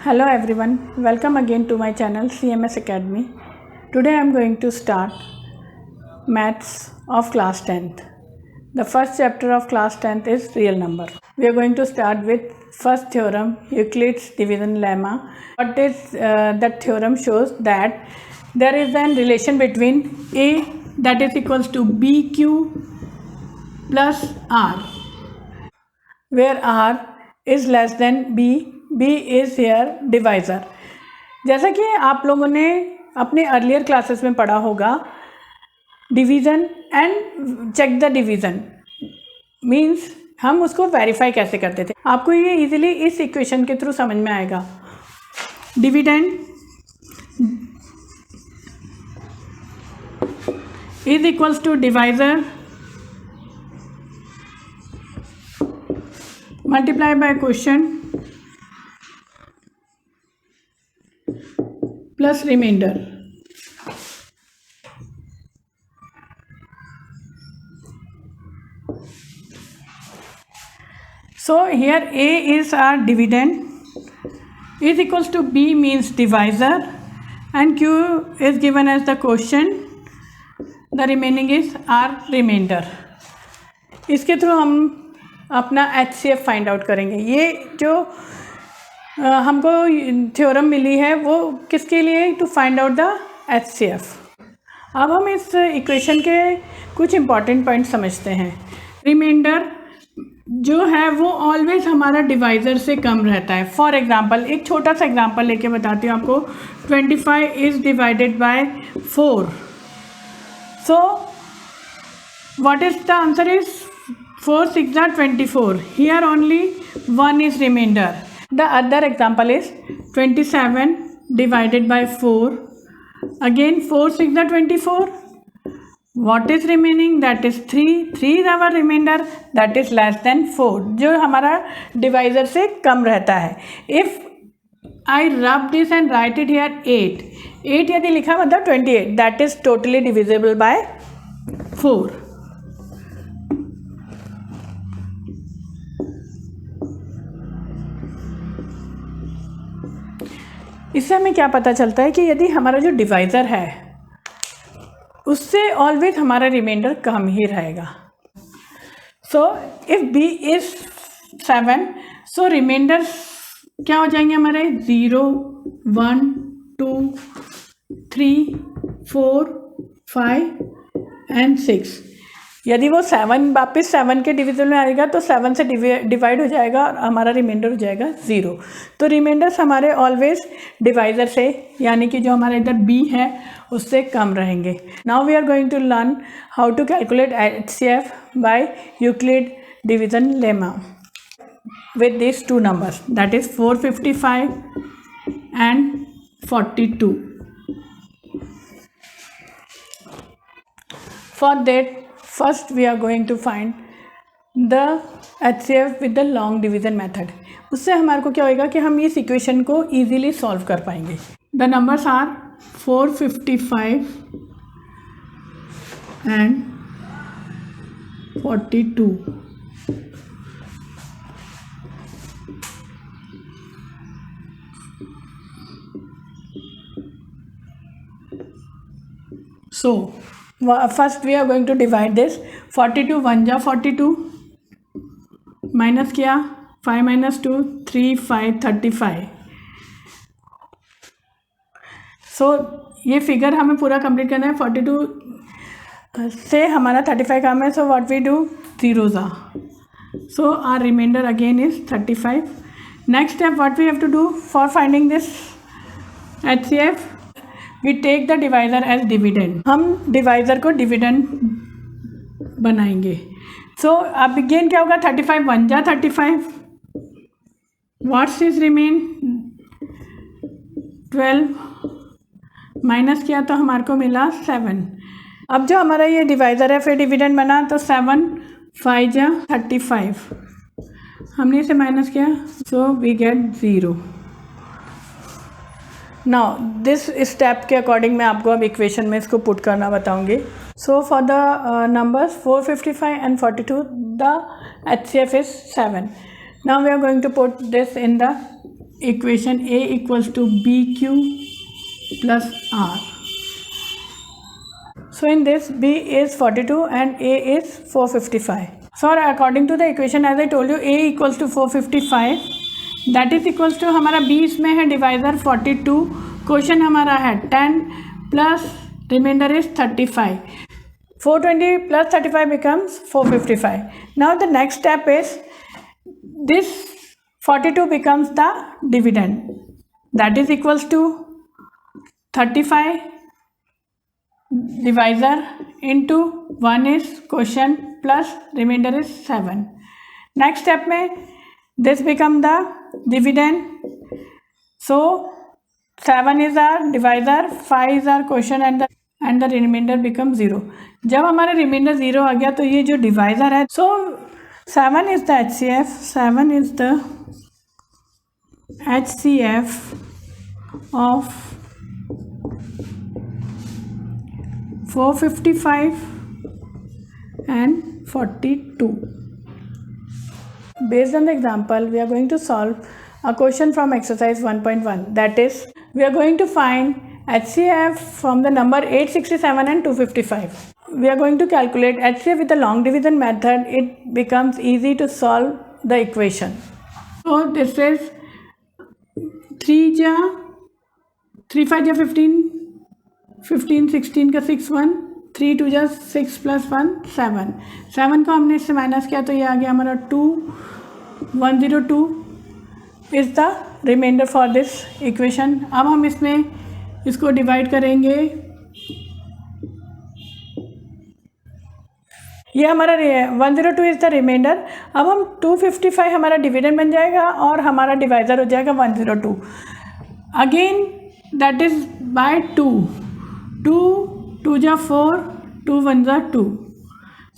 Hello everyone, welcome again to my channel CMS Academy. Today I am going to start Maths of class 10th. The first chapter of class 10th is real number. We are going to start with first theorem, Euclid's division lemma. What is that theorem shows that there is a relation between A that is equals to BQ plus R, where R is less than B. B is here divisor. जैसा कि आप लोगों ने अपने earlier classes में पढ़ा होगा, division and check the division means हम उसको वेरीफाई कैसे करते थे. आपको ये इजीली इस इक्वेशन के थ्रू समझ में आएगा. Dividend is equals to divisor multiply by question plus remainder. So here A is our dividend, is equals to B means divisor, and Q is given as the quotient. The remaining is our remainder. इसके through हम अपना HCF find out करेंगे. ये जो हमको theorem मिली है वो किसके लिए, to find out the HCF. अब हम इस इक्वेशन के कुछ इम्पॉर्टेंट पॉइंट समझते हैं. रिमाइंडर जो है वो ऑलवेज हमारा डिवाइज़र से कम रहता है. फॉर एग्जांपल एक छोटा सा एग्जांपल लेके बताती हूँ आपको. 25 is divided by 4. So what is the answer is 4 6 are 24. Here only 1 is remainder. The other example is 27 divided by 4. Again 4 6 are 24. What is remaining? That is 3. 3 is our remainder. That is less than 4. जो हमारा divisor से कम रहता है. If I rub this and write it here 8. 8 यदि लिखा मतलब 28. That is totally divisible by 4. इससे हमें क्या पता चलता है कि यदि हमारा जो डिवाइज़र है उससे ऑलवेज हमारा रिमाइंडर कम ही रहेगा. So if B is 7, so reminder क्या हो जाएंगे हमारे 0 1 2 3 4 5 एंड 6. यदि वो 7 वापस 7 के डिवीजन में आएगा तो 7 से डिवाइड हो जाएगा और हमारा रिमाइंडर हो जाएगा 0. तो रिमाइंडर्स हमारे ऑलवेज डिवाइज़र से यानी कि जो हमारा इधर B है उससे कम रहेंगे. Now we are going to learn how to calculate HCF by Euclid division lemma with these two numbers, that is 455 and 42. For that, first we are going to find the HCF with the long division method. उससे हमारे को क्या होगा कि हम इस equation को easily solve कर पाएंगे. The numbers are 455 and 42. So first we are going to divide this. 42 1 जा 42 माइनस किया 5 minus 2 3 5 35. सो ये फिगर हमें पूरा कंप्लीट करना है. 42 से हमारा 35 काम है. So what we do, zeros आ. So R reminder again is 35. Next step what we have to do for finding this HCF, we take the divisor as dividend. हम डिवाइज़र को डिविडेंड बनाएंगे. सो अब अगेन क्या होगा, 35 1 जा 35. What's is remain 12 minus किया तो हमारे को मिला 7. अब जो हमारा ये डिवाइज़र है फिर डिविडेंड बना तो 7 5 जा 35. हमने इसे माइनस किया so we get 0. Now this step के अकॉर्डिंग मैं आपको अब इक्वेशन में इसको पुट करना बताऊंगी. So for the numbers 455 and 42 the HCF is 7. Now we are going to put this in the equation A equals to BQ plus R. So in this, B is 42 and A is 455. So according to the equation, as I told you, A equals to 455, that is equals to हमारा B इसमें है divisor 42, question हमारा है 10 plus remainder is 35. 420 plus 35 becomes 455. Now the next step is this 42 becomes the dividend, that is equals to 35 divisor into 1 is quotient plus remainder is 7. Next step में this become the dividend. So 7 is our divisor, 5 is our quotient and the remainder becomes 0. जब हमारा reminder 0 आ गया तो ये जो divisor है, सो 7 is the HCF. 7 is the HCF of 455 and 42. Based on the example, we are going to solve a question from exercise 1.1. That is, we are going to find HCF from the number 867 and 255. We are going to calculate HCF with the long division method. It becomes easy to solve the equation. So this is 3 ja 3 5 ja 15, 15 16 का 6 1, 3 2 जा 6 plus 1 7. 7 को हमने इससे minus किया तो ये आ गया हमारा 2 102 is the reminder for this equation. अब हम इसमें इसको डिवाइड करेंगे. ये हमारा 102 इज़ द रिमाइंडर. अब हम 255 हमारा डिविडेंड बन जाएगा और हमारा डिवाइज़र हो जाएगा 102. Again that is by 2. 2 2 जा 4, 2 1 जा 2.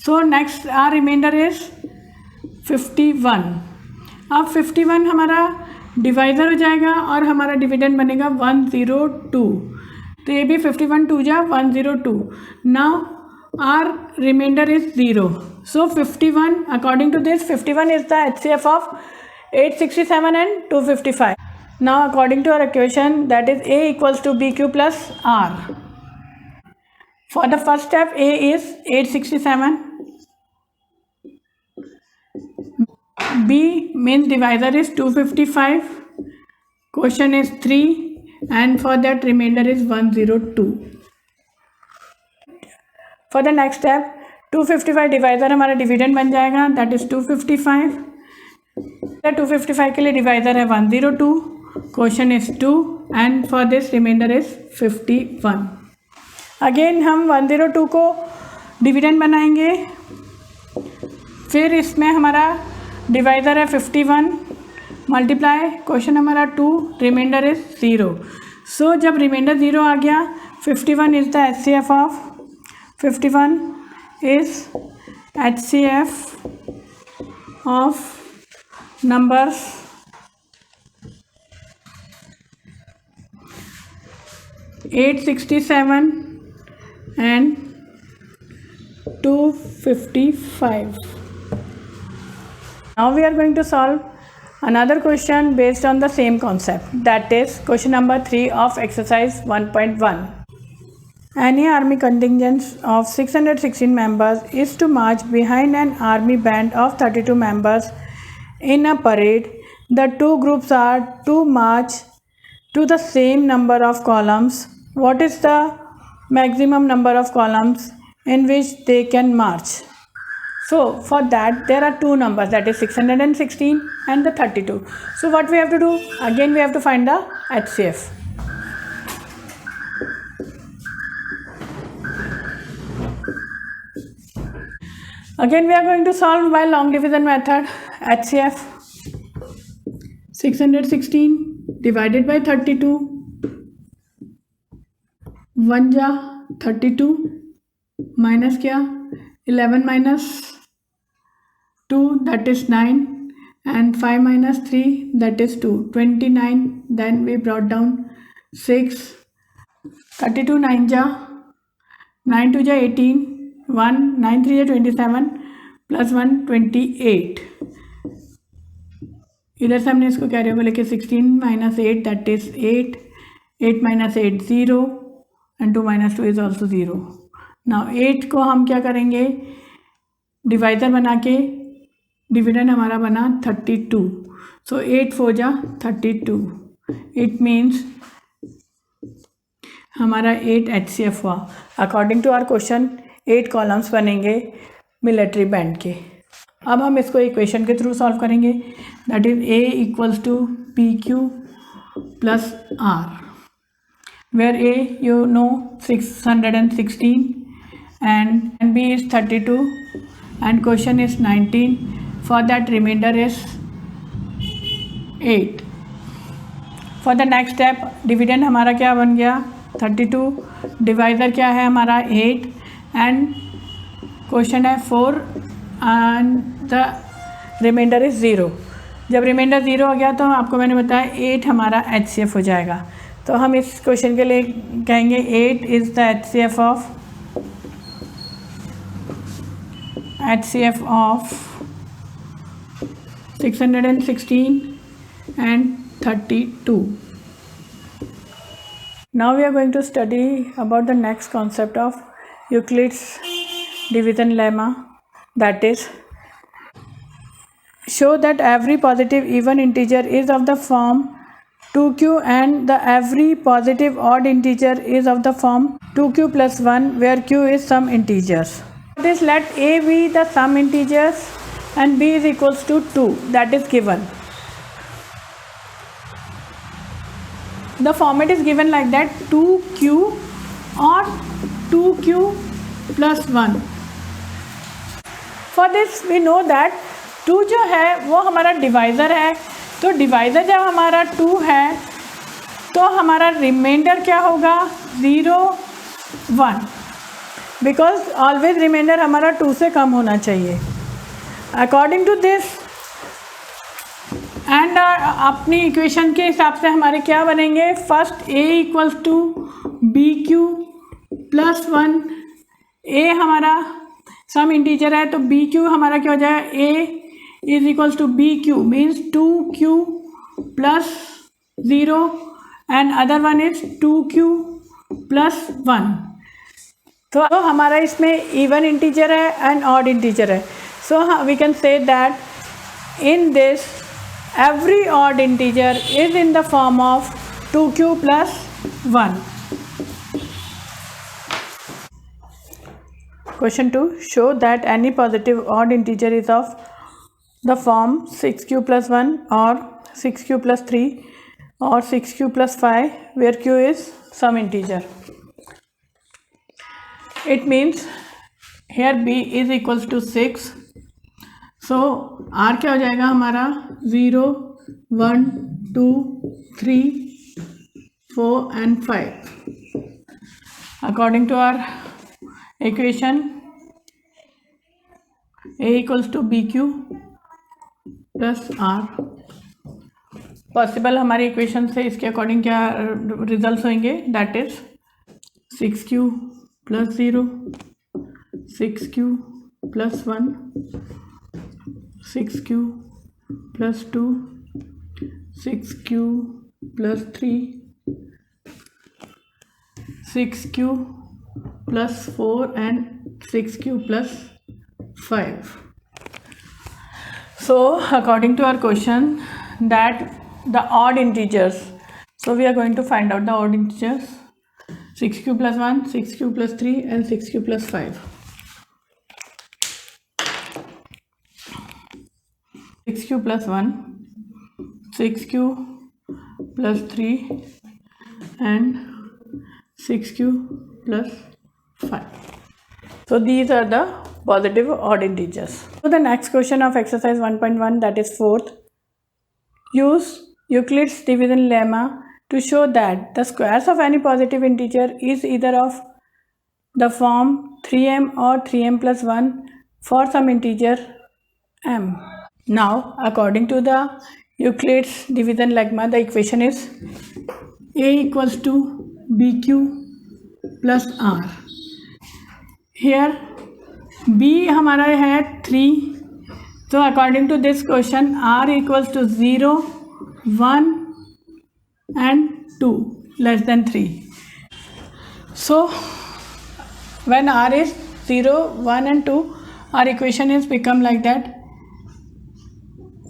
So next R reminder is 51. अब 51 हमारा डिवाइज़र हो जाएगा और हमारा डिविडेंड बनेगा 102. तो ये भी 51 2 जा 102. Now our remainder is 0. So 51, according to this, 51 is the HCF of 867 and 255. Now according to our equation, that is A equals to BQ plus R. For the first step, A is 867. B means divisor is 255. Quotient is 3 and for that remainder is 102. For the next step, 255 divisor हमारा dividend बन जाएगा, that is 255. 255 के लिए divisor है 102, question is 2 and for this reminder is 51. Again हम 102 को dividend बनाएंगे. फिर इसमें हमारा डिवाइज़र है 51 मल्टीप्लाई क्वेश्चन हमारा 2, रिमाइंडर इज़ 0. सो जब रिमाइंडर 0 आ गया, 51 is the HCF of 51 is HCF of numbers 867 and 255. Now we are going to solve another question based on the same concept, that is question number 3 of exercise 1.1. Any army contingent of 616 members is to march behind an army band of 32 members in a parade. The two groups are to march to the same number of columns. What is the maximum number of columns in which they can march? So for that there are two numbers, that is 616 and the 32. So what we have to do? Again we have to find the HCF. Again we are going to solve by long division method. HCF 616 divided by 32. 1 जा 32 minus क्या 11 minus 2 that is 9 and 5 minus 3 that is 2, 29. Then we brought down 6, 32 9 ja 9 2 ja 18, 1 9 3 ja 27 plus 1 28. इधर से हमने इसको carry over लेके 16 minus 8 that is 8, 8 minus 8 0 and 2 minus 2 is also 0. Now 8 को हम क्या करेंगे, डिवाइज़र बना के, डिविडेंड हमारा बना 32. सो 8 4 जा 32. इट मीन्स हमारा 8 HCF हुआ. According to our question 8 columns बनेंगे मिलिट्री बैंड के. अब हम इसको इक्वेशन के थ्रू सॉल्व करेंगे. That is A equals to PQ plus R, where A you know 616 and B is 32 and question is 19. For that remainder is 8. For the next step dividend हमारा क्या बन गया 32, डिवाइज़र क्या है हमारा 8 and question है 4 and the remainder is 0. जब reminder 0 हो गया तो आपको मैंने बताया 8 हमारा HCF हो जाएगा. तो हम इस क्वेश्चन के लिए कहेंगे 8 is the HCF of 616 and 32. Now we are going to study about the next concept of Euclid's division lemma, that is show that every positive even integer is of the form 2q and the every positive odd integer is of the form 2q plus 1 where q is some integers. This let a be the sum integers and b is equals to 2, that is given. The format is given like that 2q or 2q plus 1. For this we know that 2 जो है वो हमारा divisor है. तो divisor जब हमारा 2 है तो हमारा रिमाइंडर क्या होगा 0 1, बिकॉज ऑलवेज रिमाइंडर हमारा 2 से कम होना चाहिए. अकॉर्डिंग टू दिस एंड अपनी इक्वेशन के हिसाब से हमारे क्या बनेंगे, first A equals to BQ plus 1. A हमारा सम इंटीजर है तो BQ हमारा क्या हो जाएगा, A is equals to BQ means 2Q plus 0 and other one is 2Q plus 1. तो हमारा इसमें इवन इंटीजर है एंड ऑड इंटीजर है. So we can say that in this every odd integer is in the form of 2q plus 1. Question 2. Show that any positive odd integer is of the form 6q plus 1 or 6q plus 3 or 6q plus 5 where q is some integer. It means here b is equals to 6. So R क्या हो जाएगा हमारा 0 1 2 3 4 and 5. According to our equation A equals to BQ plus R. Possible हमारी equation से इसके अकॉर्डिंग क्या result होंगे, that is 6Q plus 0 6Q plus 1 6Q plus 2 6Q plus 3 6Q plus 4 and 6Q plus 5. So according to our question that the odd integers, so we are going to find out the odd integers 6Q plus 1 6Q plus 3 and 6Q plus 5. 6Q plus 1 6Q plus 3 and 6Q plus 5. So these are the positive odd integers. So the next question of exercise 1.1, that is fourth. Use Euclid's division lemma to show that the squares of any positive integer is either of the form 3m or 3m plus 1 for some integer m. Now, according to the Euclid's division lemma, the equation is A equals to BQ plus R. Here B हमारा है 3 So according to this question, r equals to 0, 1 and 2 less than 3. So when r is 0, 1 and 2, our equation is become like that.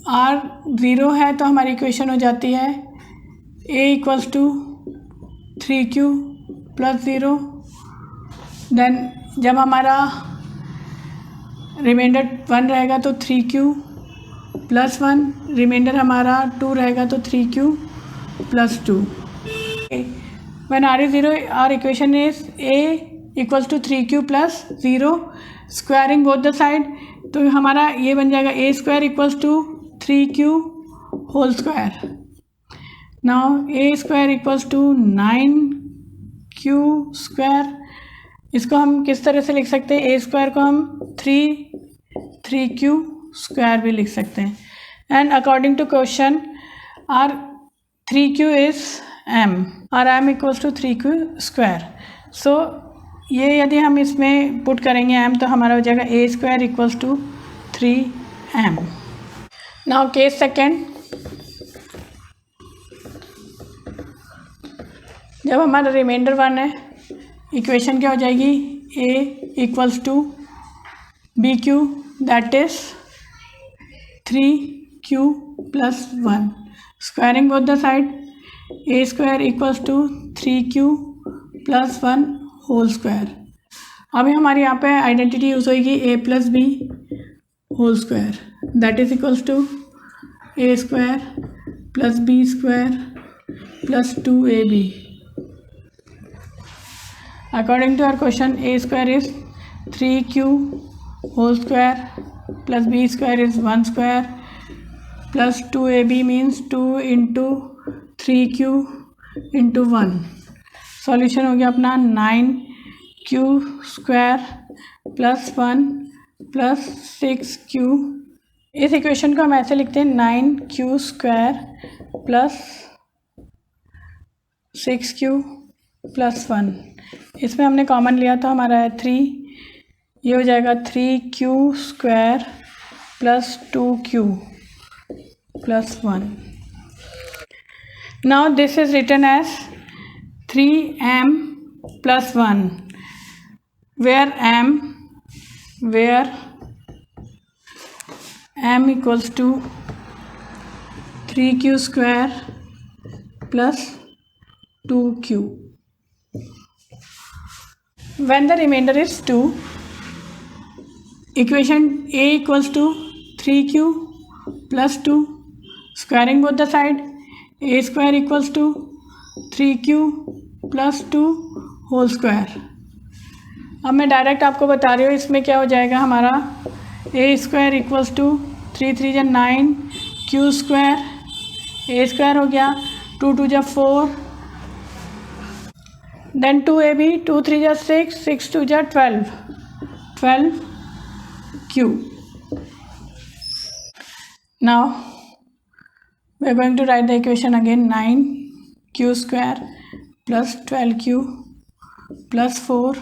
r 0 है तो हमारी equation हो जाती है a equals to 3q plus 0. Then जब हमारा रिमाइंडर 1 रहेगा तो 3q प्लस 1, रिमाइंडर हमारा 2 रहेगा तो 3q plus 2. When r is 0, our equation is a equals to 3q plus 0, squaring both the sides, तो हमारा ये बन जाएगा a square equals to 3q whole square. Now a square equals to 9q square. इसको हम किस तरह से लिख सकते हैं? a स्क्वायर को हम 3q स्क्वायर भी लिख सकते हैं. And according to question R 3q is m और m equals to 3q square. So ये यदि हम इसमें पुट करेंगे m तो हमारा हो जाएगा a square equals to 3m. Now case second, जब हमारा रिमाइंडर 1 है, इक्वेशन क्या हो जाएगी? a equals to bq that is 3q plus 1, squaring both the side, a square equals to 3q plus 1 whole square. अभी हमारे यहाँ पे आइडेंटिटी यूज़ होगी a plus B whole square that is equals to a square plus B square plus 2ab. According to our question a square is 3q whole square plus b square is 1 square plus 2ab means 2 into 3q into 1. Solution हो गया अपना 9q square plus 1 plus 6q. इस equation को हम ऐसे लिखते हैं 9q square plus 6q plus 1. इसमें हमने कॉमन लिया तो हमारा है 3, ये हो जाएगा 3q square plus 2q plus 1. Now this is written as 3m plus 1, where m equals to 3q square plus 2q. When the remainder is 2, equation a equals to 3q plus 2, squaring both the side, a square equals to 3q plus 2 whole square. अब मैं direct आपको बता रही हूँ इसमें क्या हो जाएगा हमारा a स्क्वायर इक्वल्स टू 3 3 जा 9 q स्क्वायर, a स्क्वायर हो गया 2 2 जा 4, देन 2ab 2 3 जा 6 6 2 जा 12 q. Now we are going to write the equation again. 9q square plus 12q plus 4,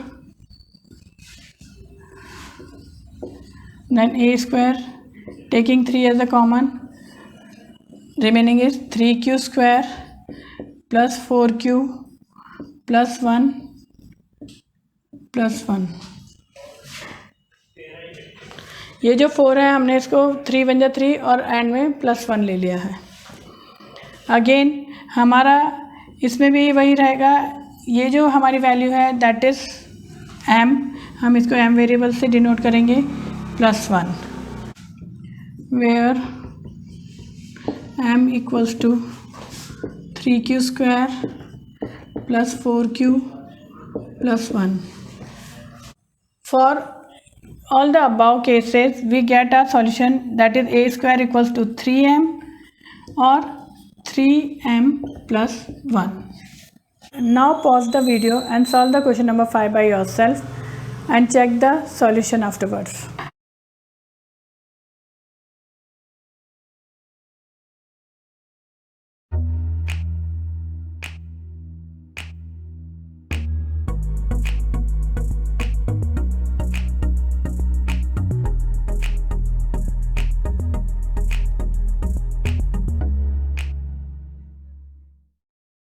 then a square, taking 3 as a common, remaining is 3q square plus 4q plus 1 plus 1. ये जो 4 है हमने इसको 3 1 जा 3 और and में plus 1 ले लिया है. अगेन हमारा इसमें भी वही रहेगा, ये जो हमारी वैल्यू है दैट इज़ m, हम इसको m वेरिएबल से डिनोट करेंगे plus 1, where m equals to 3q square plus 4q plus 1. For all the above cases we get a solution that is a square equals to 3m or 3m plus 1. Now pause the video and solve the question number 5 by yourself and check the solution afterwards.